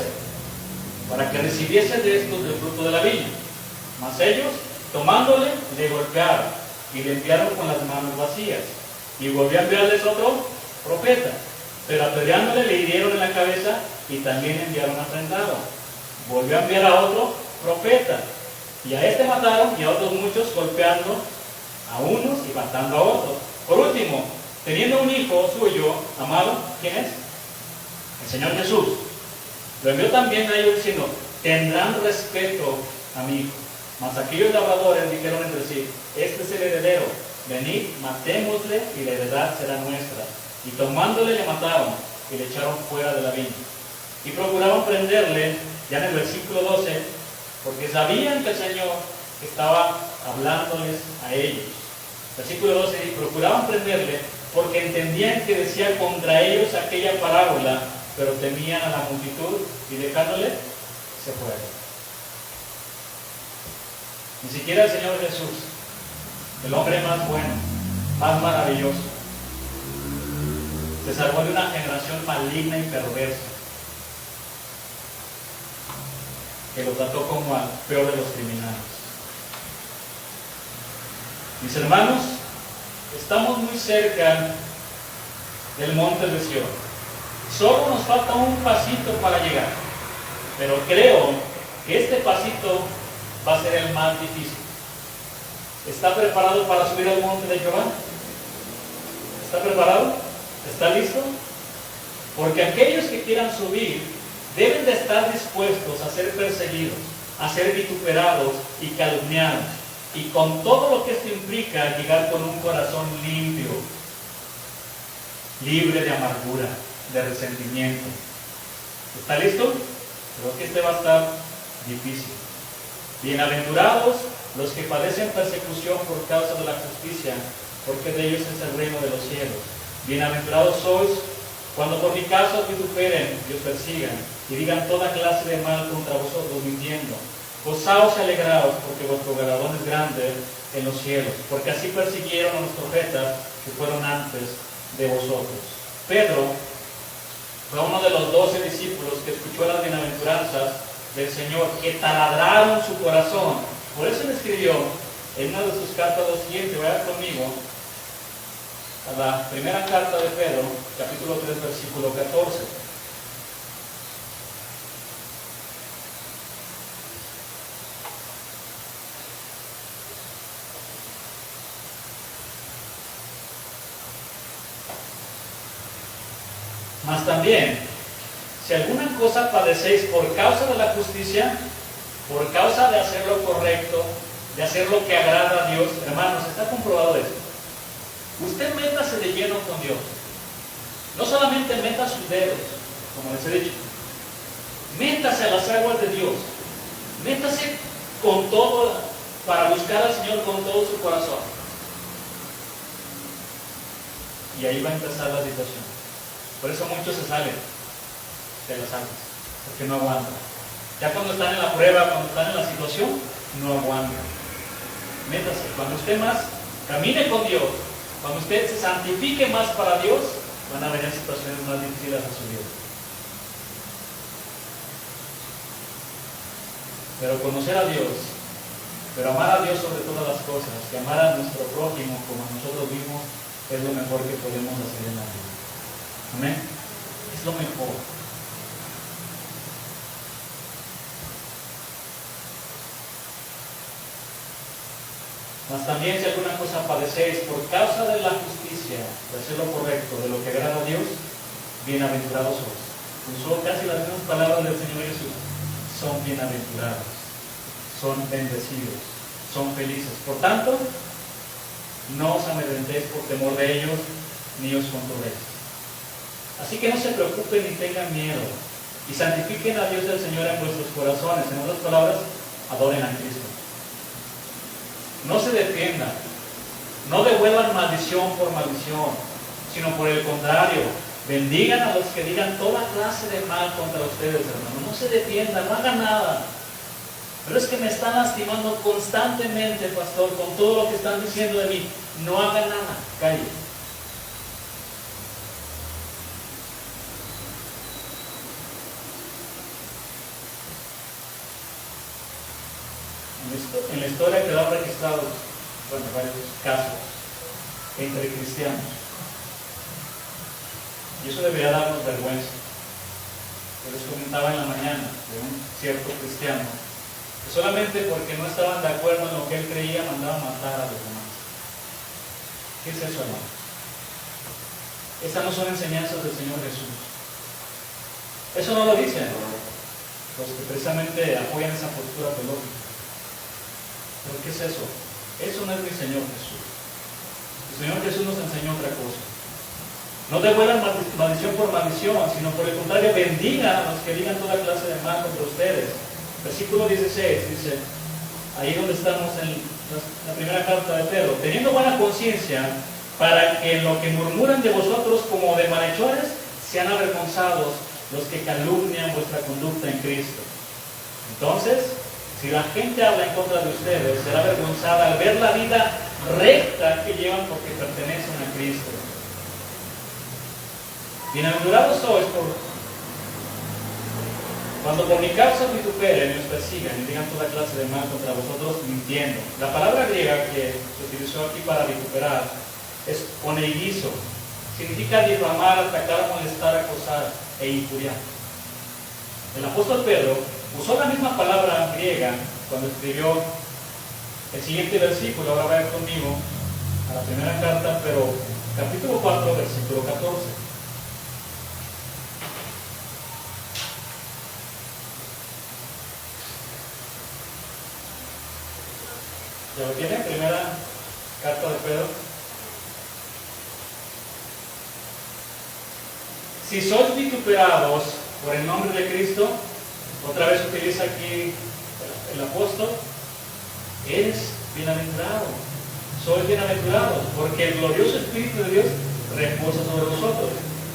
para que recibiesen de estos del fruto de la viña. Mas ellos, tomándole, le golpearon y le enviaron con las manos vacías. Y volvió a enviarles otro profeta, pero apedreándole le hirieron en la cabeza y también enviaron afrentado. Volvió a enviar a otro profeta, y a este mataron, y a otros muchos, golpeando a unos y matando a otros. Por último, teniendo un hijo suyo amado, ¿quién es? El Señor Jesús. Lo envió también a ellos diciendo, tendrán respeto a mi hijo. Mas aquellos labradores dijeron entre sí, este es el heredero, venid, matémosle y la heredad será nuestra. Y tomándole le mataron y le echaron fuera de la viña. Y procuraban prenderle, ya en el versículo 12, porque sabían que el Señor estaba hablándoles a ellos. Versículo 12, y procuraban prenderle porque entendían que decía contra ellos aquella parábola, pero temían a la multitud y dejándole, se fueron. Ni siquiera el Señor Jesús, el hombre más bueno, más maravilloso, se salvó de una generación maligna y perversa, que lo trató como al peor de los criminales. Mis hermanos, estamos muy cerca del monte de Sión. Solo nos falta un pasito para llegar, pero creo que este pasito va a ser el más difícil. ¿Está preparado para subir al monte de Jehová? ¿Está preparado? ¿Está listo? Porque aquellos que quieran subir deben de estar dispuestos a ser perseguidos, a ser vituperados y calumniados, y con todo lo que esto implica, llegar con un corazón limpio, libre de amargura, de resentimiento. ¿Está listo? Creo que este va a estar difícil. Bienaventurados los que padecen persecución por causa de la justicia, porque de ellos es el reino de los cielos. Bienaventurados sois cuando por mi causa os vituperen y os persigan, y digan toda clase de mal contra vosotros mintiendo. Gozaos y alegraos, porque vuestro galardón es grande en los cielos, porque así persiguieron a los profetas que fueron antes de vosotros. Pedro fue uno de los 12 discípulos que escuchó las bienaventuranzas del Señor, que taladraron su corazón. Por eso le escribió en una de sus cartas lo siguiente, vaya conmigo a la primera carta de Pedro, capítulo 3, versículo 14. Mas también, si alguna cosa padecéis por causa de la justicia, por causa de hacer lo correcto, de hacer lo que agrada a Dios, hermanos, está comprobado esto. Usted métase de lleno con Dios. No solamente meta sus dedos, como les he dicho. Métase a las aguas de Dios. Métase con todo, para buscar al Señor con todo su corazón. Y ahí va a empezar la situación. Por eso muchos se salen de las aguas, porque no aguantan. Ya cuando están en la prueba, cuando están en la situación, no aguantan. Métase. Cuando usted más camine con Dios, cuando usted se santifique más para Dios, van a venir situaciones más difíciles a su vida. Pero conocer a Dios, pero amar a Dios sobre todas las cosas, que amar a nuestro prójimo como a nosotros mismos, es lo mejor que podemos hacer en la vida. Amén. lo mejor. Mas también si alguna cosa padecéis por causa de la justicia, de hacer lo correcto, de lo que agrada a Dios, bienaventurados sois. Usó casi las mismas palabras del Señor Jesús. Son bienaventurados, son bendecidos, son felices. Por tanto, no os amedrentéis por temor de ellos, ni os conturbéis. Así que no se preocupen ni tengan miedo, y santifiquen a Dios el Señor en vuestros corazones. En otras palabras, adoren a Cristo. No se defiendan, no devuelvan maldición por maldición, sino por el contrario, bendigan a los que digan toda clase de mal contra ustedes, hermanos. No se defiendan, no hagan nada. Pero es que me están lastimando constantemente, pastor, con todo lo que están diciendo de mí. No hagan nada, callen. En la historia quedaron registrados, varios casos entre cristianos. Y eso debería darnos vergüenza. Yo les comentaba en la mañana de un cierto cristiano que solamente porque no estaban de acuerdo en lo que él creía mandaba matar a los demás. ¿Qué es eso, hermano? Estas no son enseñanzas del Señor Jesús. Eso no lo dicen los que precisamente apoyan esa postura teológica. ¿Pero qué es eso? Eso no es mi Señor Jesús. El Señor Jesús nos enseñó otra cosa. No devuelvan maldición por maldición, sino por el contrario, bendigan a los que digan toda clase de mal contra ustedes. Versículo 16 dice, ahí donde estamos en la primera carta de Pedro, teniendo buena conciencia, para que en lo que murmuran de vosotros como de malhechores, sean avergonzados los que calumnian vuestra conducta en Cristo. Entonces, si la gente habla en contra de ustedes, será avergonzada al ver la vida recta que llevan porque pertenecen a Cristo. Bienaventurados sois cuando por mi causa vituperen y os persigan y digan toda clase de mal contra vosotros mintiendo. La palabra griega que se utilizó aquí para vituperar es oneigizo. Significa difamar, atacar, molestar, acosar e injuriar. El apóstol Pedro usó la misma palabra griega cuando escribió el siguiente versículo. Ahora vayan conmigo a la primera carta, pero capítulo 4, versículo 14. ¿Ya lo tienen? Primera carta de Pedro. Si sois vituperados por el nombre de Cristo, otra vez utiliza aquí el apóstol, eres bienaventurado, sois bienaventurados, porque el glorioso Espíritu de Dios reposa sobre vosotros.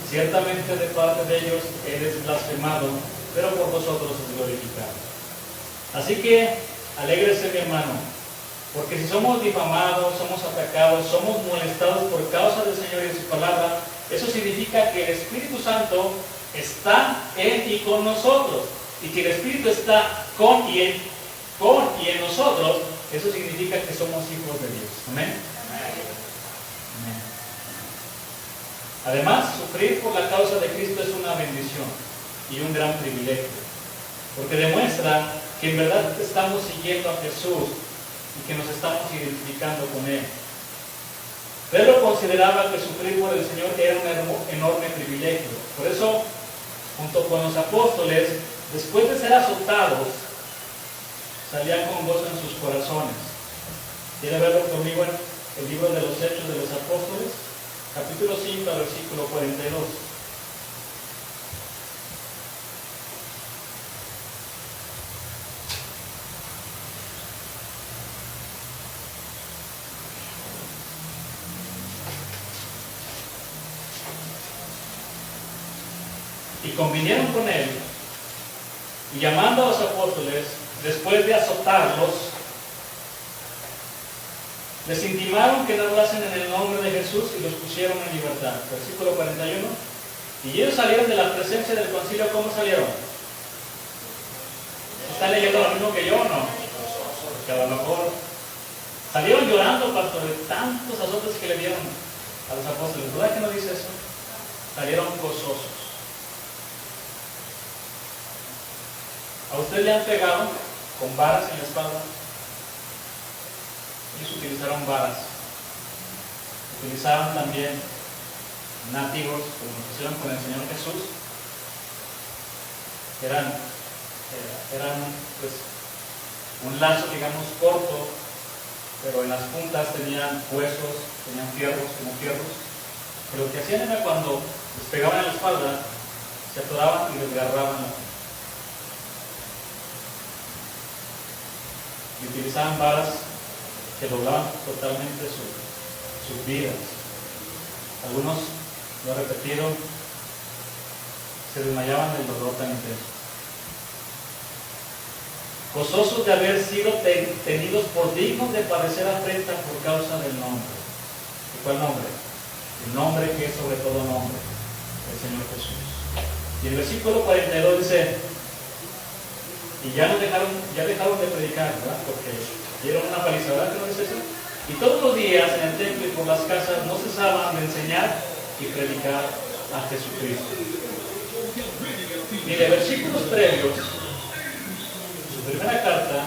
Ciertamente de parte de ellos eres blasfemado, pero por vosotros es glorificado. Así que, alégrese mi hermano, porque si somos difamados, somos atacados, somos molestados por causa del Señor y de su palabra, eso significa que el Espíritu Santo está en y con nosotros. Y que el Espíritu está con y en nosotros, eso significa que somos hijos de Dios. ¿Amén? Amén. Además, sufrir por la causa de Cristo es una bendición y un gran privilegio, porque demuestra que en verdad estamos siguiendo a Jesús y que nos estamos identificando con Él. Pedro consideraba que sufrir por el Señor era un enorme privilegio. Por eso, junto con los apóstoles, después de ser azotados, salían con gozo en sus corazones. ¿Quiere verlo conmigo en el libro de los Hechos de los Apóstoles? Capítulo 5, versículo 42. Y convinieron con él, y llamando a los apóstoles, después de azotarlos, les intimaron que no hablasen en el nombre de Jesús y los pusieron en libertad. Versículo 41. Y ellos salieron de la presencia del concilio. ¿Cómo salieron? ¿Están leyendo lo mismo que yo o no? Porque a lo mejor salieron llorando, pastor, de tantos azotes que le dieron a los apóstoles. ¿Verdad que no dice eso? Salieron gozosos. ¿A usted le han pegado con varas en la espalda? Ellos utilizaron varas. Utilizaban también látigos, como lo hicieron con el Señor Jesús. Eran pues, un lazo, digamos, corto, pero en las puntas tenían huesos, tenían fierros, como fierros. Y lo que hacían era cuando les pegaban en la espalda, se atoraban y desgarraban la punta. Y utilizaban varas que doblaban totalmente sus vidas. Algunos, lo he repetido, se desmayaban del dolor tan intenso. Gozosos de haber sido tenidos por dignos de padecer afrenta por causa del nombre. ¿De cuál nombre? El nombre que es sobre todo nombre, el Señor Jesús. Y el versículo 42 dice, y ya dejaron de predicar, ¿verdad? Porque dieron una paliza, ¿verdad? ¿Que no dice eso? Y todos los días en el templo y por las casas no cesaban de enseñar y predicar a Jesucristo. Mire, versículos previos, su primera carta,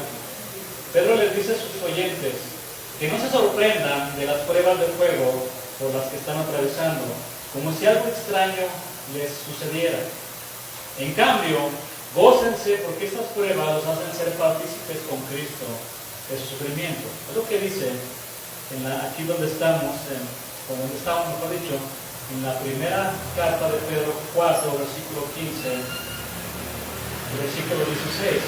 Pedro les dice a sus oyentes que no se sorprendan de las pruebas de fuego por las que están atravesando, como si algo extraño les sucediera. En cambio, gócense porque estas pruebas los hacen ser partícipes con Cristo de su sufrimiento. Es lo que dice aquí donde estamos, mejor dicho, en la primera carta de Pedro 4, versículo 15 y versículo 16.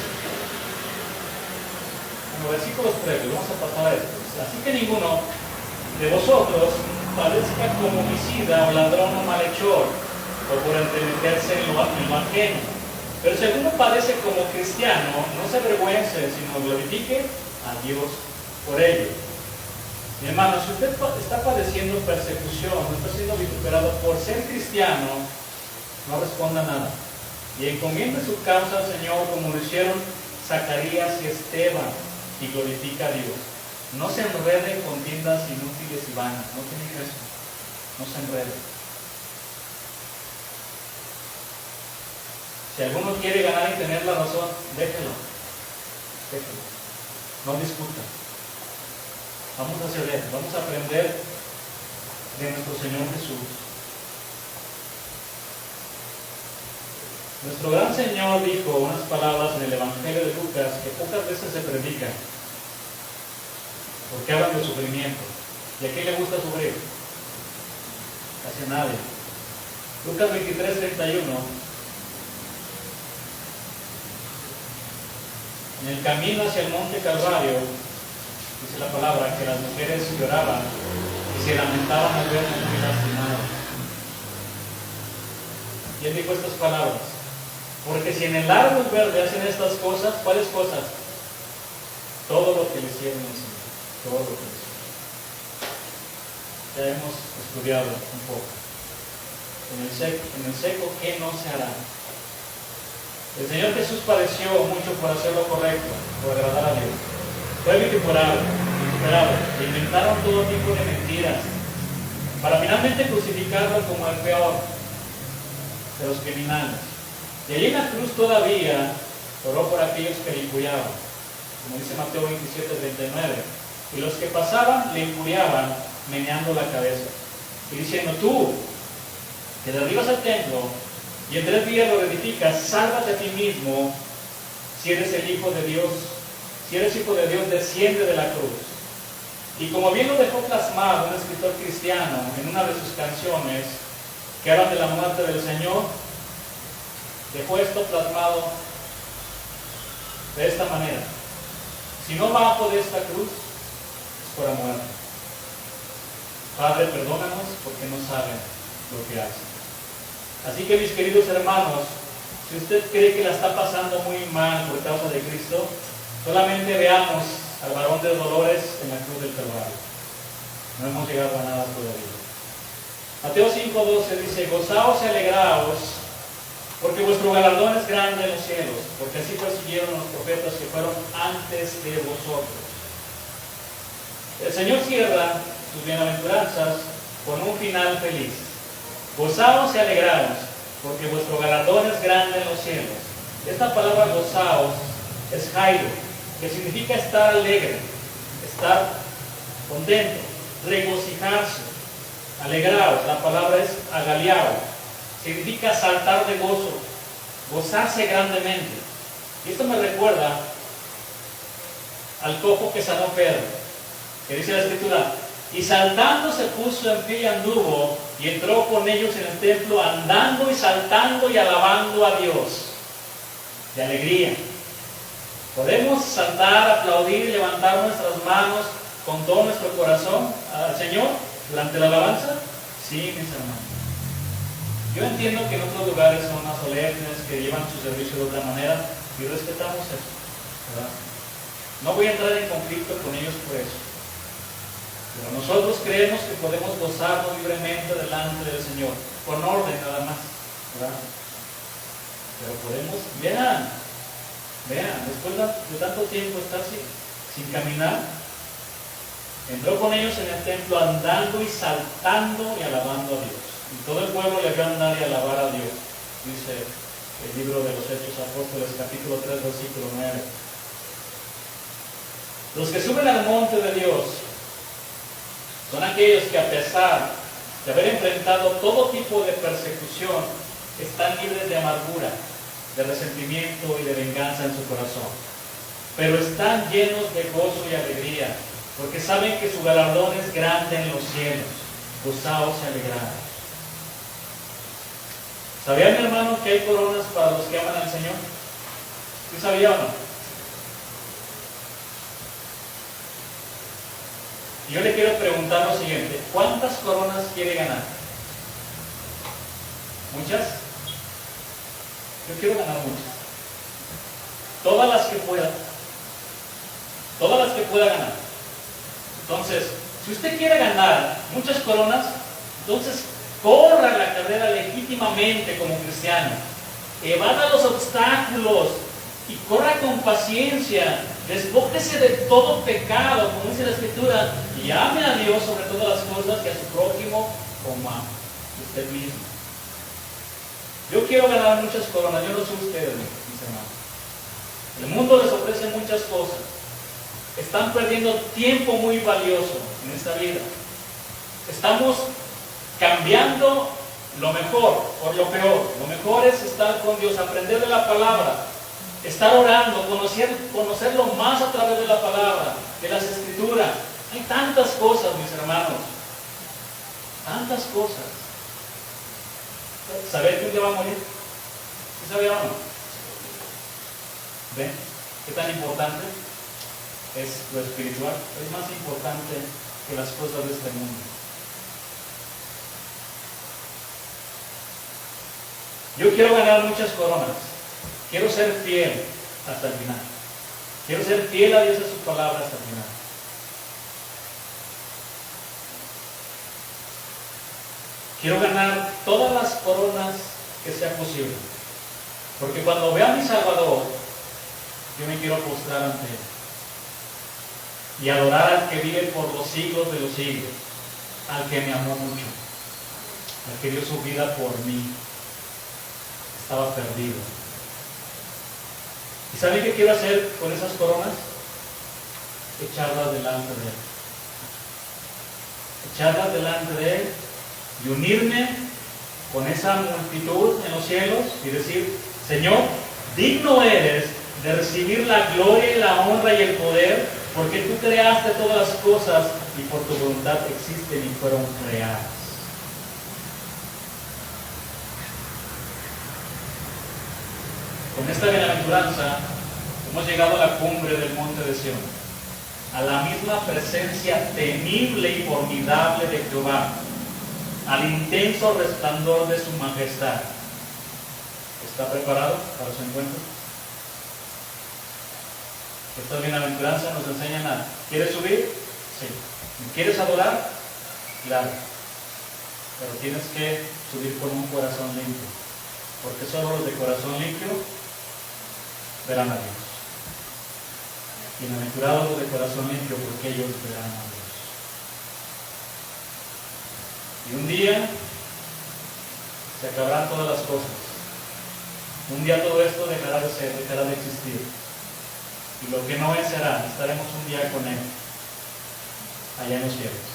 Bueno, versículos previos, vamos a pasar a esto. Así que ninguno de vosotros padezca como homicida o ladrón o malhechor, o por entremeterse en lo ajeno. Pero si alguno padece como cristiano, no se avergüence, sino glorifique a Dios por ello. Mi hermano, si usted está padeciendo persecución, no está siendo vituperado por ser cristiano, no responda nada. Y encomiende su causa al Señor, como lo hicieron Zacarías y Esteban, y glorifica a Dios. No se enrede con tiendas inútiles y vanas, no tiene eso. No se enrede. Si alguno quiere ganar y tener la razón, déjelo. No discuta. Vamos a hacer esto, vamos a aprender de nuestro Señor Jesús. Nuestro gran Señor dijo unas palabras en el Evangelio de Lucas que pocas veces se predican, porque hablan de sufrimiento. ¿Y a quién le gusta sufrir? Casi a nadie. Lucas 23, 31. En el camino hacia el monte Calvario, dice la palabra, que las mujeres lloraban y se lamentaban al verme muy lastimado. Y él dijo estas palabras: porque si en el árbol verde hacen estas cosas, ¿cuáles cosas? Todo lo que le hicieron al Señor, todo lo que le hicieron. Ya hemos estudiado un poco. En el seco, ¿qué no se hará? El Señor Jesús padeció mucho por hacer lo correcto, por agradar a Dios. Fue vituperado, le inventaron todo tipo de mentiras, para finalmente crucificarlo como el peor de los criminales. Y allí en la cruz todavía oró por aquellos que le injuriaban, como dice Mateo 27, 39. Y los que pasaban le injuriaban, meneando la cabeza, y diciendo: tú, que derribas el templo, y en 3 días lo reedificas, sálvate a ti mismo, si eres el Hijo de Dios. Si eres Hijo de Dios, desciende de la cruz. Y como bien lo dejó plasmado un escritor cristiano en una de sus canciones que hablan de la muerte del Señor, dejó esto plasmado de esta manera: si no bajo de esta cruz, es por la muerte. Padre, perdónanos porque no saben lo que hacen. Así que, mis queridos hermanos, si usted cree que la está pasando muy mal por causa de Cristo, solamente veamos al varón de dolores en la cruz del Calvario. No hemos llegado a nada todavía. Mateo 5:12 dice: gozaos y alegraos, porque vuestro galardón es grande en los cielos, porque así persiguieron los profetas que fueron antes de vosotros. El Señor cierra sus bienaventuranzas con un final feliz. Gozaos y alegraos, porque vuestro galardón es grande en los cielos. Esta palabra gozaos es jairo, que significa estar alegre, estar contento, regocijarse, alegraos. La palabra es agaliao, significa saltar de gozo, gozarse grandemente. Y esto me recuerda al cojo que sanó Pedro, que dice la Escritura: y saltando se puso en pie y anduvo, y entró con ellos en el templo, andando y saltando y alabando a Dios, de alegría. ¿Podemos saltar, aplaudir y levantar nuestras manos con todo nuestro corazón al Señor durante la alabanza? Sí, mis hermanos. Yo entiendo que en otros lugares son más solemnes, que llevan su servicio de otra manera, y respetamos eso, ¿verdad? No voy a entrar en conflicto con ellos por eso. Pero nosotros creemos que podemos gozarnos libremente delante del Señor, con orden nada más, ¿verdad? Pero podemos, vean, después de tanto tiempo estar sin caminar, entró con ellos en el templo andando y saltando y alabando a Dios. Y todo el pueblo le vio andar y alabar a Dios, dice el libro de los Hechos Apóstoles, capítulo 3, versículo 9. Los que suben al monte de Dios son aquellos que, a pesar de haber enfrentado todo tipo de persecución, están libres de amargura, de resentimiento y de venganza en su corazón, pero están llenos de gozo y alegría, porque saben que su galardón es grande en los cielos. Gozaos y alegraos. ¿Sabía, mi hermano, que hay coronas para los que aman al Señor? ¿Sí sabía o no? Y yo le quiero preguntar lo siguiente: ¿cuántas coronas quiere ganar? ¿Muchas? Yo quiero ganar muchas. Todas las que pueda. Todas las que pueda ganar. Entonces, si usted quiere ganar muchas coronas, entonces corra la carrera legítimamente como cristiano. Evada los obstáculos y corra con paciencia. Despójese de todo pecado, como dice la Escritura, y ame a Dios sobre todas las cosas y a su prójimo como a usted mismo. Yo quiero ganar muchas coronas, yo no sé ustedes, mis hermanos. El mundo les ofrece muchas cosas. Están perdiendo tiempo muy valioso en esta vida. Estamos cambiando lo mejor por lo peor. Lo mejor es estar con Dios, aprender de la palabra, estar orando, conocerlo más a través de la palabra, de las Escrituras. Hay tantas cosas, mis hermanos, tantas cosas. ¿Saber que un día va a morir? ¿Sí sabía o no? ¿Ven? ¿Qué tan importante es lo espiritual? Es más importante que las cosas de este mundo. Yo quiero ganar muchas coronas. Quiero ser fiel hasta el final. Quiero ser fiel a Dios y a su palabra hasta el final. Quiero ganar todas las coronas que sea posible. Porque cuando vea a mi Salvador, yo me quiero postrar ante Él y adorar al que vive por los siglos de los siglos, al que me amó mucho, al que dio su vida por mí. Estaba perdido. ¿Y saben qué quiero hacer con esas coronas? Echarlas delante de Él. Echarlas delante de Él y unirme con esa multitud en los cielos y decir: Señor, digno eres de recibir la gloria y la honra y el poder, porque tú creaste todas las cosas y por tu voluntad existen y fueron creadas. Con esta bienaventuranza hemos llegado a la cumbre del monte de Sión, a la misma presencia temible y formidable de Jehová, al intenso resplandor de su majestad. ¿Está preparado para su encuentro? Estas bienaventuranzas nos enseñan a: ¿quieres subir? Sí. ¿Quieres adorar? Claro. Pero tienes que subir con un corazón limpio, porque solo los de corazón limpio verán a Dios. Bienaventurados los de corazón limpio, porque ellos verán a Dios. Y un día se acabarán todas las cosas. Un día todo esto dejará de ser, dejará de existir. Y lo que no es será, estaremos un día con Él, allá en los cielos.